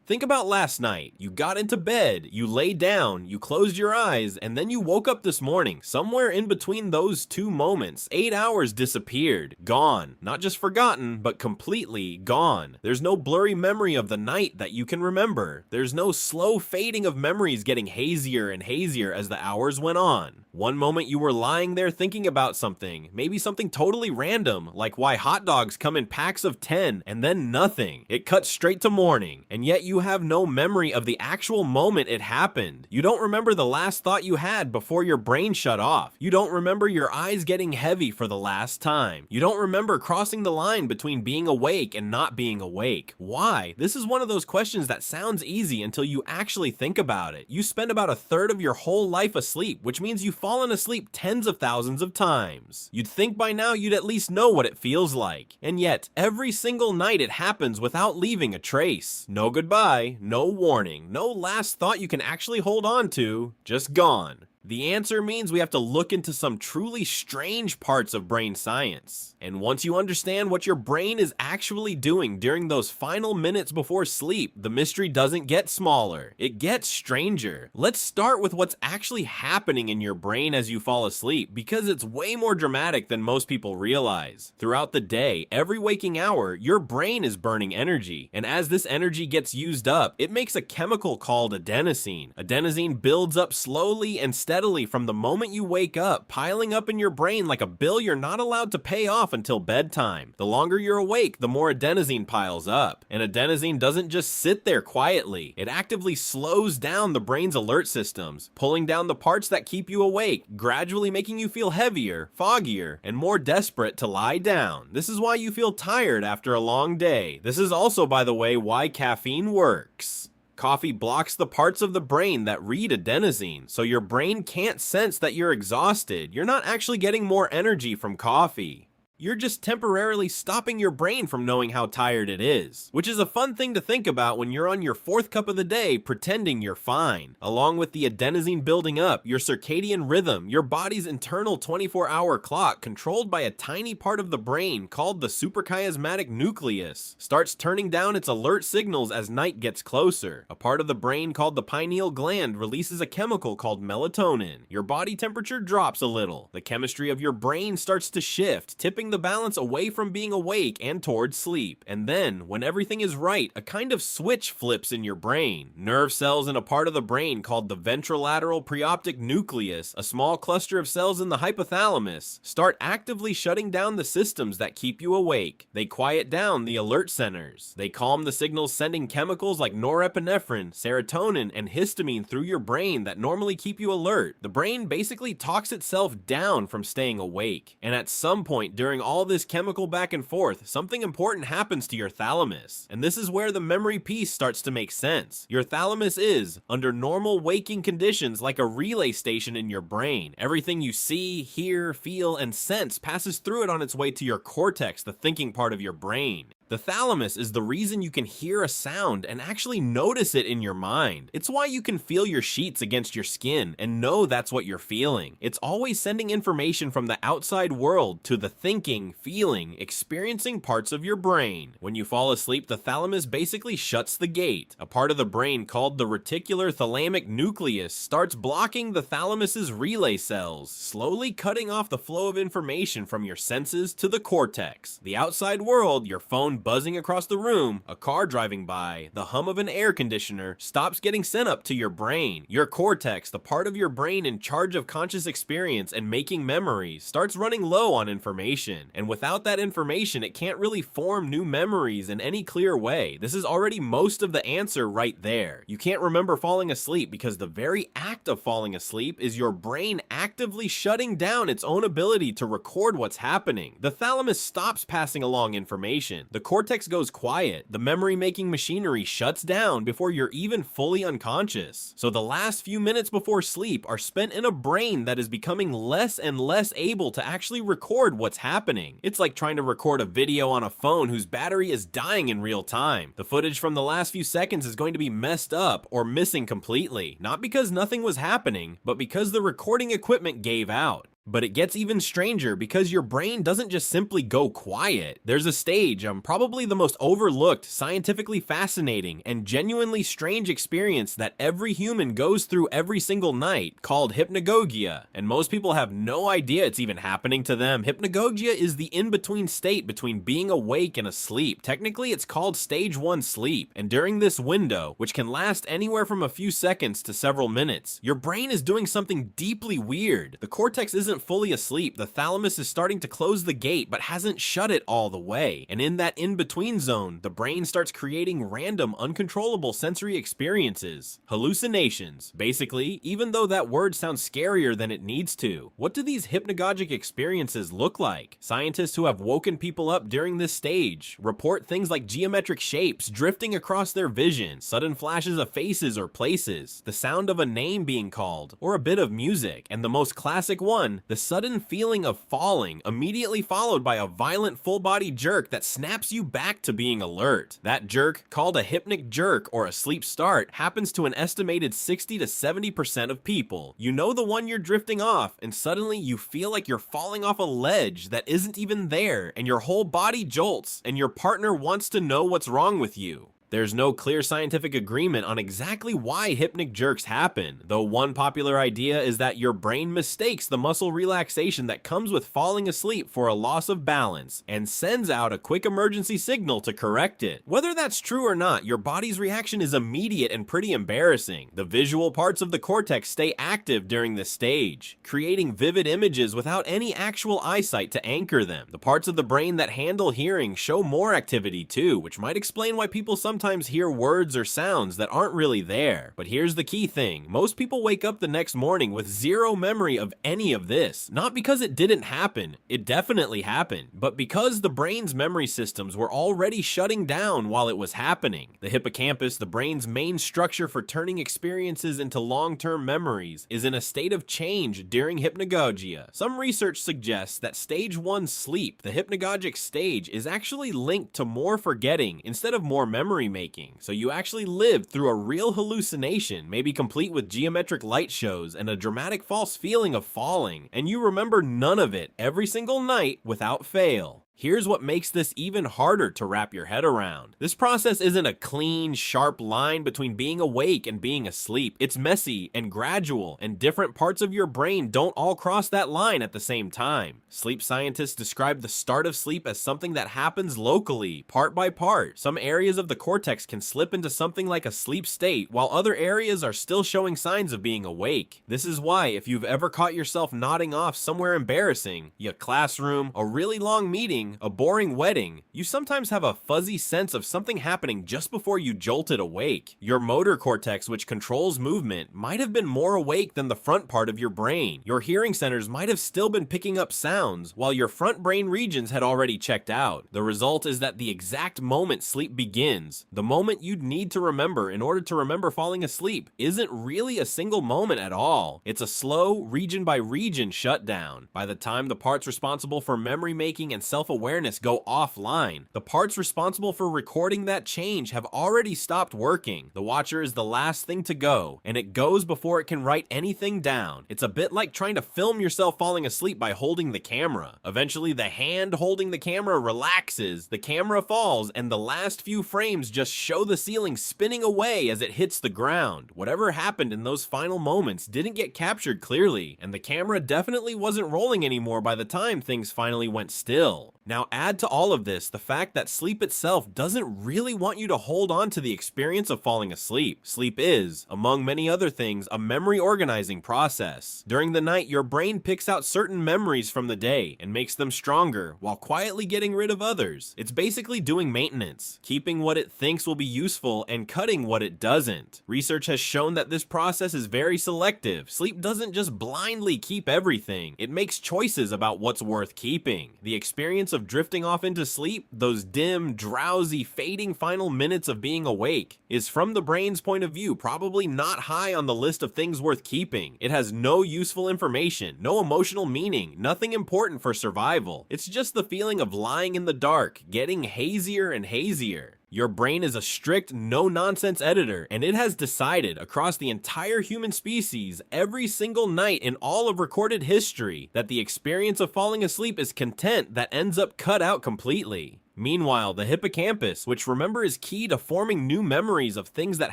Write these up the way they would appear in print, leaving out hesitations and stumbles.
Think about last night. You got into bed, you lay down, you closed your eyes, and then you woke up this morning. Somewhere in between those two moments, 8 hours disappeared. Gone. Not just forgotten, but completely gone. There's no blurry memory of the night that you can remember. There's no slow fading of memories getting hazier and hazier as the hours went on. One moment you were lying there thinking about something, maybe something totally random, like why hot dogs come in packs of 10, and then nothing. It cuts straight to morning, and yet you have no memory of the actual moment it happened. You don't remember the last thought you had before your brain shut off. You don't remember your eyes getting heavy for the last time. You don't remember crossing the line between being awake and not being awake. Why? This is one of those questions that sounds easy until you actually think about it. You spend about a third of your whole life asleep, which means you've fallen asleep tens of thousands of times. You'd think by now you'd at least know what it feels like. And yet, every single night it happens without leaving a trace. No goodbye, no warning, no last thought you can actually hold on to, just gone. The answer means we have to look into some truly strange parts of brain science. And once you understand what your brain is actually doing during those final minutes before sleep, the mystery doesn't get smaller, it gets stranger. Let's start with what's actually happening in your brain as you fall asleep, because it's way more dramatic than most people realize. Throughout the day, every waking hour, your brain is burning energy, and as this energy gets used up, it makes a chemical called adenosine. Adenosine builds up slowly and steadily from the moment you wake up, piling up in your brain like a bill you're not allowed to pay off until bedtime. The longer you're awake, the more adenosine piles up. And adenosine doesn't just sit there quietly. It actively slows down the brain's alert systems, pulling down the parts that keep you awake, gradually making you feel heavier, foggier, and more desperate to lie down. This is why you feel tired after a long day. This is also, by the way, why caffeine works. Coffee blocks the parts of the brain that read adenosine, so your brain can't sense that you're exhausted. You're not actually getting more energy from coffee. You're just temporarily stopping your brain from knowing how tired it is, which is a fun thing to think about when you're on your 4th cup of the day pretending you're fine. Along with the adenosine building up, your circadian rhythm, your body's internal 24-hour clock controlled by a tiny part of the brain called the suprachiasmatic nucleus, starts turning down its alert signals as night gets closer. A part of the brain called the pineal gland releases a chemical called melatonin. Your body temperature drops a little. The chemistry of your brain starts to shift, tipping the balance away from being awake and towards sleep. And then, when everything is right, a kind of switch flips in your brain. Nerve cells in a part of the brain called the ventrolateral preoptic nucleus, a small cluster of cells in the hypothalamus, start actively shutting down the systems that keep you awake. They quiet down the alert centers. They calm the signals sending chemicals like norepinephrine, serotonin, and histamine through your brain that normally keep you alert. The brain basically talks itself down from staying awake. And at some point during all this chemical back and forth, something important happens to your thalamus. And this is where the memory piece starts to make sense. Your thalamus is, under normal waking conditions, like a relay station in your brain. Everything you see, hear, feel, and sense passes through it on its way to your cortex, the thinking part of your brain. The thalamus is the reason you can hear a sound and actually notice it in your mind. It's why you can feel your sheets against your skin and know that's what you're feeling. It's always sending information from the outside world to the thinking, feeling, experiencing parts of your brain. When you fall asleep, the thalamus basically shuts the gate. A part of the brain called the reticular thalamic nucleus starts blocking the thalamus's relay cells, slowly cutting off the flow of information from your senses to the cortex. The outside world, your phone buzzing across the room, a car driving by, the hum of an air conditioner, stops getting sent up to your brain. Your cortex, the part of your brain in charge of conscious experience and making memories, starts running low on information. And without that information, it can't really form new memories in any clear way. This is already most of the answer right there. You can't remember falling asleep because the very act of falling asleep is your brain actively shutting down its own ability to record what's happening. The thalamus stops passing along information. The cortex goes quiet. The memory-making machinery shuts down before you're even fully unconscious. So the last few minutes before sleep are spent in a brain that is becoming less and less able to actually record what's happening. It's like trying to record a video on a phone whose battery is dying in real time. The footage from the last few seconds is going to be messed up or missing completely, not because nothing was happening, but because the recording equipment gave out. But it gets even stranger because your brain doesn't just simply go quiet. There's a stage, probably the most overlooked, scientifically fascinating, and genuinely strange experience that every human goes through every single night, called hypnagogia. And most people have no idea it's even happening to them. Hypnagogia is the in-between state between being awake and asleep. Technically, it's called stage 1 sleep. And during this window, which can last anywhere from a few seconds to several minutes, your brain is doing something deeply weird. The cortex isn't fully asleep. The thalamus is starting to close the gate, but hasn't shut it all the way. And in that in-between zone, the brain starts creating random, uncontrollable sensory experiences. Hallucinations. Basically, even though that word sounds scarier than it needs to, what do these hypnagogic experiences look like? Scientists who have woken people up during this stage report things like geometric shapes drifting across their vision, sudden flashes of faces or places, the sound of a name being called, or a bit of music, and the most classic one, the sudden feeling of falling, immediately followed by a violent full-body jerk that snaps you back to being alert. That jerk, called a hypnic jerk or a sleep start, happens to an estimated 60 to 70% of people. You know the one you're drifting off, and suddenly you feel like you're falling off a ledge that isn't even there, and your whole body jolts, and your partner wants to know what's wrong with you. There's no clear scientific agreement on exactly why hypnic jerks happen, though one popular idea is that your brain mistakes the muscle relaxation that comes with falling asleep for a loss of balance, and sends out a quick emergency signal to correct it. Whether that's true or not, your body's reaction is immediate and pretty embarrassing. The visual parts of the cortex stay active during this stage, creating vivid images without any actual eyesight to anchor them. The parts of the brain that handle hearing show more activity too, which might explain why people sometimes hear words or sounds that aren't really there. But here's the key thing. Most people wake up the next morning with zero memory of any of this. Not because it didn't happen. It definitely happened. But because the brain's memory systems were already shutting down while it was happening. The hippocampus, the brain's main structure for turning experiences into long-term memories, is in a state of change during hypnagogia. Some research suggests that stage 1 sleep, the hypnagogic stage, is actually linked to more forgetting instead of more memory making. So you actually lived through a real hallucination, maybe complete with geometric light shows and a dramatic false feeling of falling, and you remember none of it every single night without fail. Here's what makes this even harder to wrap your head around. This process isn't a clean, sharp line between being awake and being asleep. It's messy and gradual, and different parts of your brain don't all cross that line at the same time. Sleep scientists describe the start of sleep as something that happens locally, part by part. Some areas of the cortex can slip into something like a sleep state, while other areas are still showing signs of being awake. This is why, if you've ever caught yourself nodding off somewhere embarrassing, your classroom, a really long meeting, a boring wedding, you sometimes have a fuzzy sense of something happening just before you jolted awake. Your motor cortex, which controls movement, might have been more awake than the front part of your brain. Your hearing centers might have still been picking up sounds, while your front brain regions had already checked out. The result is that the exact moment sleep begins, the moment you'd need to remember in order to remember falling asleep, isn't really a single moment at all. It's a slow, region by region shutdown. By the time the parts responsible for memory making and self-awareness go offline, the parts responsible for recording that change have already stopped working. The watcher is the last thing to go, and it goes before it can write anything down. It's a bit like trying to film yourself falling asleep by holding the camera. Eventually, the hand holding the camera relaxes, the camera falls, and the last few frames just show the ceiling spinning away as it hits the ground. Whatever happened in those final moments didn't get captured clearly, and the camera definitely wasn't rolling anymore by the time things finally went still. Now add to all of this the fact that sleep itself doesn't really want you to hold on to the experience of falling asleep. Sleep is, among many other things, a memory organizing process. During the night, your brain picks out certain memories from the day and makes them stronger while quietly getting rid of others. It's basically doing maintenance, keeping what it thinks will be useful and cutting what it doesn't. Research has shown that this process is very selective. Sleep doesn't just blindly keep everything. It makes choices about what's worth keeping. The experience of drifting off into sleep, those dim, drowsy, fading final minutes of being awake, is from the brain's point of view probably not high on the list of things worth keeping. It has no useful information, no emotional meaning, nothing important for survival. It's just the feeling of lying in the dark, getting hazier and hazier. Your brain is a strict, no-nonsense editor, and it has decided across the entire human species every single night in all of recorded history that the experience of falling asleep is content that ends up cut out completely. Meanwhile, the hippocampus, which remember is key to forming new memories of things that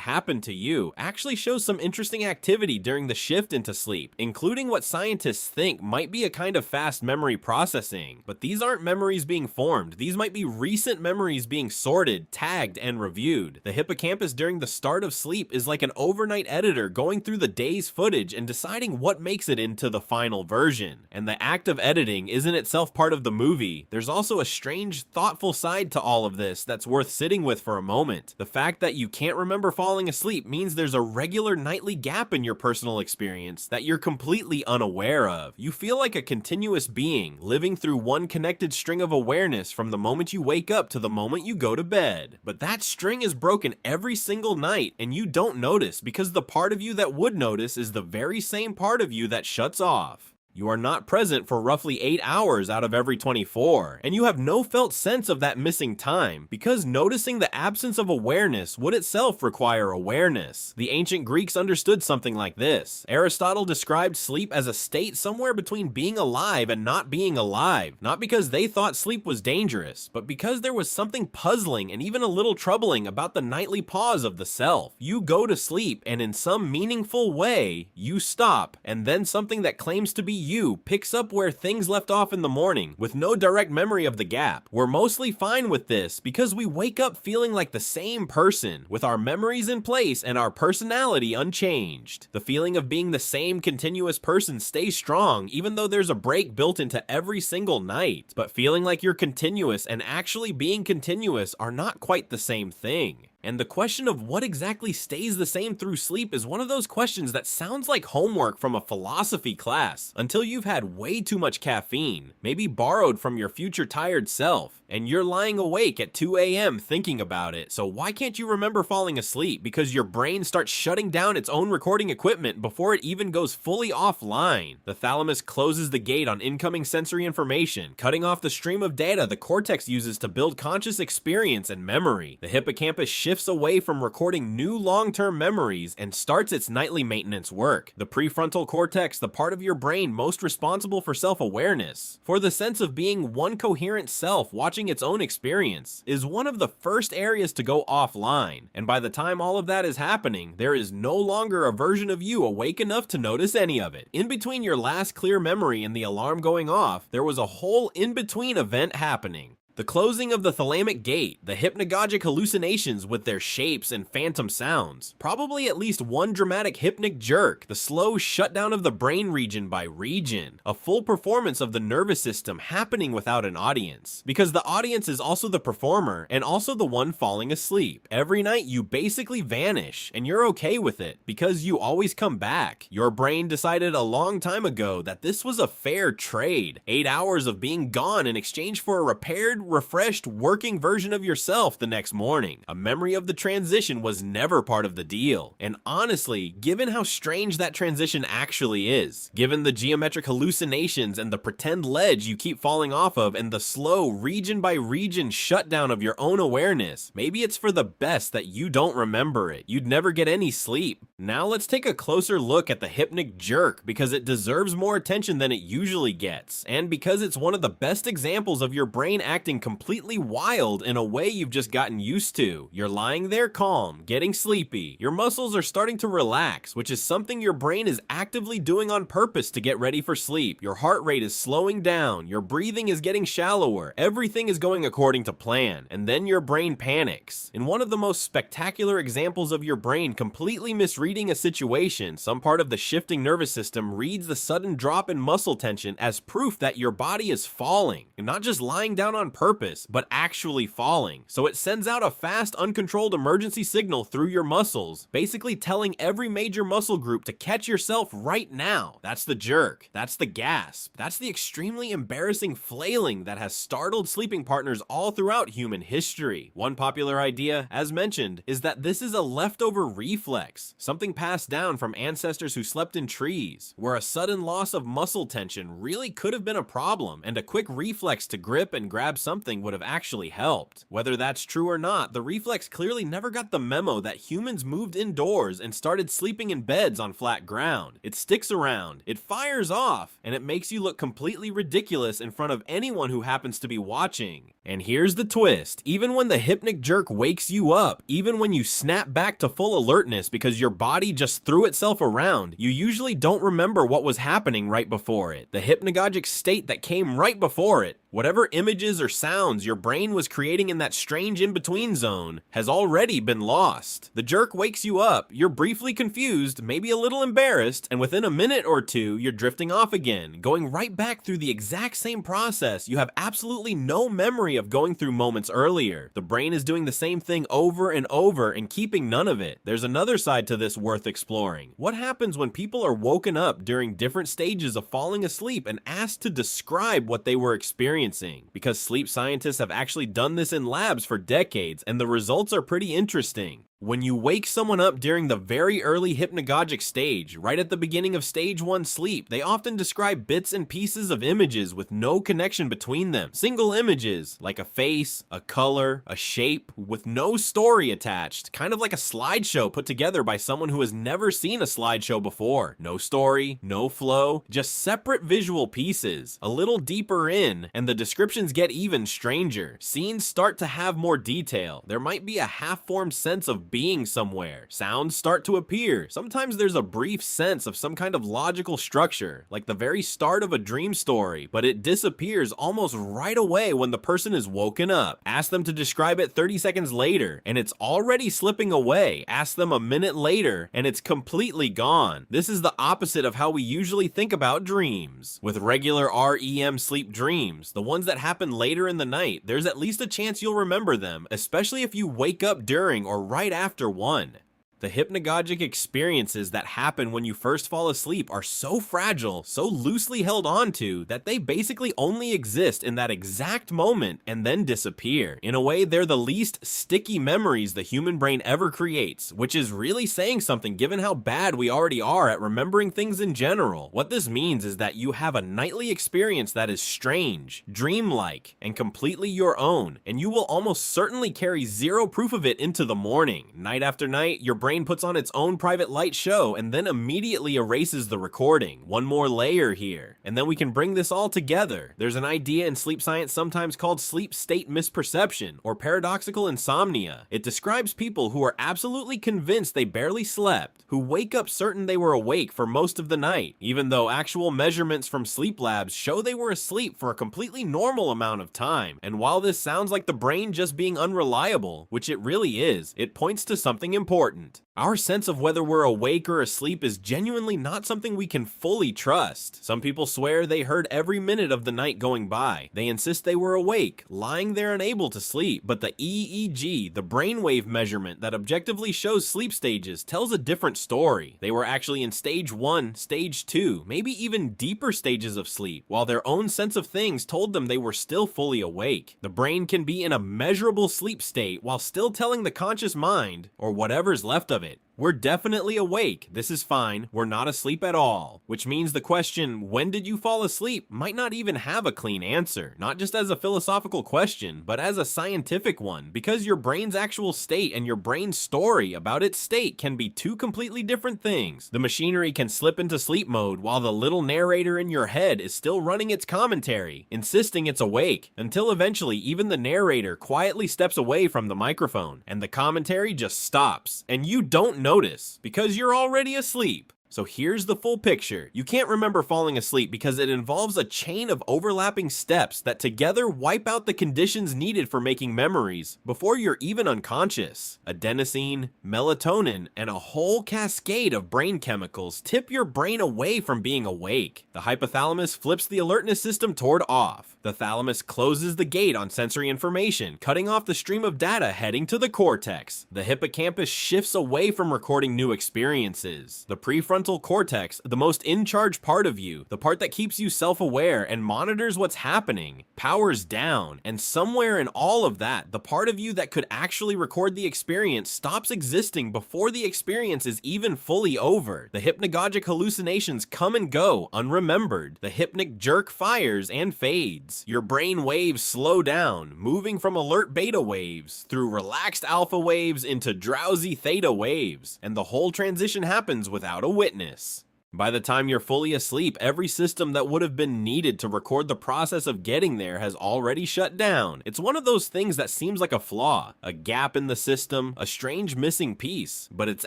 happened to you, actually shows some interesting activity during the shift into sleep, including what scientists think might be a kind of fast memory processing. But these aren't memories being formed, these might be recent memories being sorted, tagged, and reviewed. The hippocampus during the start of sleep is like an overnight editor going through the day's footage and deciding what makes it into the final version. And the act of editing isn't itself part of the movie. There's also a strange, thoughtful side to all of this that's worth sitting with for a moment. The fact that you can't remember falling asleep means there's a regular nightly gap in your personal experience that you're completely unaware of. You feel like a continuous being, living through one connected string of awareness from the moment you wake up to the moment you go to bed. But that string is broken every single night, and you don't notice because the part of you that would notice is the very same part of you that shuts off. You are not present for roughly 8 hours out of every 24, and you have no felt sense of that missing time, because noticing the absence of awareness would itself require awareness. The ancient Greeks understood something like this. Aristotle described sleep as a state somewhere between being alive and not being alive, not because they thought sleep was dangerous, but because there was something puzzling and even a little troubling about the nightly pause of the self. You go to sleep, and in some meaningful way, you stop, and then something that claims to be you picks up where things left off in the morning, with no direct memory of the gap. We're mostly fine with this because we wake up feeling like the same person, with our memories in place and our personality unchanged. The feeling of being the same continuous person stays strong even though there's a break built into every single night. But feeling like you're continuous and actually being continuous are not quite the same thing. And the question of what exactly stays the same through sleep is one of those questions that sounds like homework from a philosophy class, until you've had way too much caffeine, maybe borrowed from your future tired self, and you're lying awake at 2 a.m. thinking about it. So why can't you remember falling asleep? Because your brain starts shutting down its own recording equipment before it even goes fully offline. The thalamus closes the gate on incoming sensory information, cutting off the stream of data the cortex uses to build conscious experience and memory. The hippocampus shifts away from recording new long-term memories and starts its nightly maintenance work. The prefrontal cortex, the part of your brain most responsible for self-awareness, for the sense of being one coherent self watching its own experience, is one of the first areas to go offline. And by the time all of that is happening, there is no longer a version of you awake enough to notice any of it. In between your last clear memory and the alarm going off, there was a whole in-between event happening. The closing of the thalamic gate, the hypnagogic hallucinations with their shapes and phantom sounds, probably at least one dramatic hypnic jerk, the slow shutdown of the brain region by region, a full performance of the nervous system happening without an audience, because the audience is also the performer and also the one falling asleep. Every night you basically vanish, and you're okay with it, because you always come back. Your brain decided a long time ago that this was a fair trade, 8 hours of being gone in exchange for a repaired, refreshed, working version of yourself the next morning. A memory of the transition was never part of the deal. And honestly, given how strange that transition actually is, given the geometric hallucinations and the pretend ledge you keep falling off of and the slow region by region shutdown of your own awareness, maybe it's for the best that you don't remember it. You'd never get any sleep. Now let's take a closer look at the hypnic jerk, because it deserves more attention than it usually gets, and because it's one of the best examples of your brain acting completely wild in a way you've just gotten used to. You're lying there calm, getting sleepy. Your muscles are starting to relax, which is something your brain is actively doing on purpose to get ready for sleep. Your heart rate is slowing down, your breathing is getting shallower, everything is going according to plan, and then your brain panics. In one of the most spectacular examples of your brain completely misreading a situation, some part of the shifting nervous system reads the sudden drop in muscle tension as proof that your body is falling, and not just lying down on purpose, but actually falling. So it sends out a fast, uncontrolled emergency signal through your muscles, basically telling every major muscle group to catch yourself right now. That's the jerk. That's the gasp. That's the extremely embarrassing flailing that has startled sleeping partners all throughout human history. One popular idea, as mentioned, is that this is a leftover reflex, something passed down from ancestors who slept in trees, where a sudden loss of muscle tension really could have been a problem, and a quick reflex to grip and grab something something would have actually helped. Whether that's true or not, the reflex clearly never got the memo that humans moved indoors and started sleeping in beds on flat ground. It sticks around, it fires off, and it makes you look completely ridiculous in front of anyone who happens to be watching. And here's the twist: even when the hypnic jerk wakes you up, even when you snap back to full alertness because your body just threw itself around, you usually don't remember what was happening right before it. The hypnagogic state that came right before it, whatever images or sounds your brain was creating in that strange in-between zone, has already been lost. The jerk wakes you up, you're briefly confused, maybe a little embarrassed, and within a minute or two, you're drifting off again, going right back through the exact same process you have absolutely no memory of going through moments earlier. The brain is doing the same thing over and over and keeping none of it. There's another side to this worth exploring. What happens when people are woken up during different stages of falling asleep and asked to describe what they were experiencing? Because sleep scientists have actually done this in labs for decades, and the results are pretty interesting. When you wake someone up during the very early hypnagogic stage, right at the beginning of stage 1 sleep, they often describe bits and pieces of images with no connection between them. Single images, like a face, a color, a shape, with no story attached, kind of like a slideshow put together by someone who has never seen a slideshow before. No story, no flow, just separate visual pieces. A little deeper in, and the descriptions get even stranger. Scenes start to have more detail. There might be a half-formed sense of being somewhere. Sounds start to appear. Sometimes there's a brief sense of some kind of logical structure, like the very start of a dream story, but it disappears almost right away when the person is woken up. Ask them to describe it 30 seconds later, and it's already slipping away. Ask them a minute later, and it's completely gone. This is the opposite of how we usually think about dreams. With regular REM sleep dreams, the ones that happen later in the night, there's at least a chance you'll remember them, especially if you wake up during or right after one. The hypnagogic experiences that happen when you first fall asleep are so fragile, so loosely held onto, that they basically only exist in that exact moment and then disappear. In a way, they're the least sticky memories the human brain ever creates, which is really saying something given how bad we already are at remembering things in general. What this means is that you have a nightly experience that is strange, dreamlike, and completely your own, and you will almost certainly carry zero proof of it into the morning. Night after night, your brain puts on its own private light show and then immediately erases the recording. One more layer here, and then we can bring this all together. There's an idea in sleep science sometimes called sleep state misperception or paradoxical insomnia. It describes people who are absolutely convinced they barely slept, who wake up certain they were awake for most of the night, even though actual measurements from sleep labs show they were asleep for a completely normal amount of time. And while this sounds like the brain just being unreliable, which it really is, it points to something important. Our sense of whether we're awake or asleep is genuinely not something we can fully trust. Some people swear they heard every minute of the night going by. They insist they were awake, lying there unable to sleep. But the EEG, the brainwave measurement that objectively shows sleep stages, tells a different story. They were actually in stage 1, stage 2, maybe even deeper stages of sleep, while their own sense of things told them they were still fully awake. The brain can be in a measurable sleep state while still telling the conscious mind, or whatever's left of it, we're definitely awake, this is fine, we're not asleep at all. Which means the question, when did you fall asleep, might not even have a clean answer. Not just as a philosophical question, but as a scientific one, because your brain's actual state and your brain's story about its state can be two completely different things. The machinery can slip into sleep mode while the little narrator in your head is still running its commentary, insisting it's awake, until eventually even the narrator quietly steps away from the microphone, and the commentary just stops, and you don't notice because you're already asleep. So here's the full picture. You can't remember falling asleep because it involves a chain of overlapping steps that together wipe out the conditions needed for making memories before you're even unconscious. Adenosine, melatonin, and a whole cascade of brain chemicals tip your brain away from being awake. The hypothalamus flips the alertness system toward off. The thalamus closes the gate on sensory information, cutting off the stream of data heading to the cortex. The hippocampus shifts away from recording new experiences. The prefrontal prefrontal cortex, the most in-charge part of you, the part that keeps you self-aware and monitors what's happening, powers down, and somewhere in all of that, the part of you that could actually record the experience stops existing before the experience is even fully over. The hypnagogic hallucinations come and go, unremembered. The hypnic jerk fires and fades. Your brain waves slow down, moving from alert beta waves through relaxed alpha waves into drowsy theta waves, and the whole transition happens without a witness. By the time you're fully asleep, every system that would have been needed to record the process of getting there has already shut down. It's one of those things that seems like a flaw, a gap in the system, a strange missing piece, but it's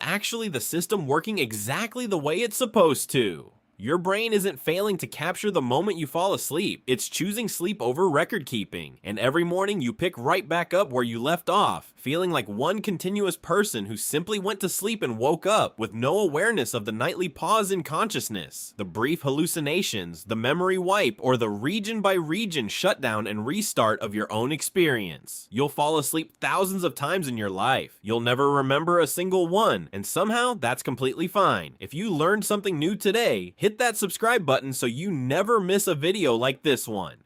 actually the system working exactly the way it's supposed to. Your brain isn't failing to capture the moment you fall asleep, it's choosing sleep over record keeping, and every morning you pick right back up where you left off, feeling like one continuous person who simply went to sleep and woke up with no awareness of the nightly pause in consciousness, the brief hallucinations, the memory wipe, or the region by region shutdown and restart of your own experience. You'll fall asleep thousands of times in your life. You'll never remember a single one, and somehow that's completely fine. If you learned something new today, hit that subscribe button so you never miss a video like this one.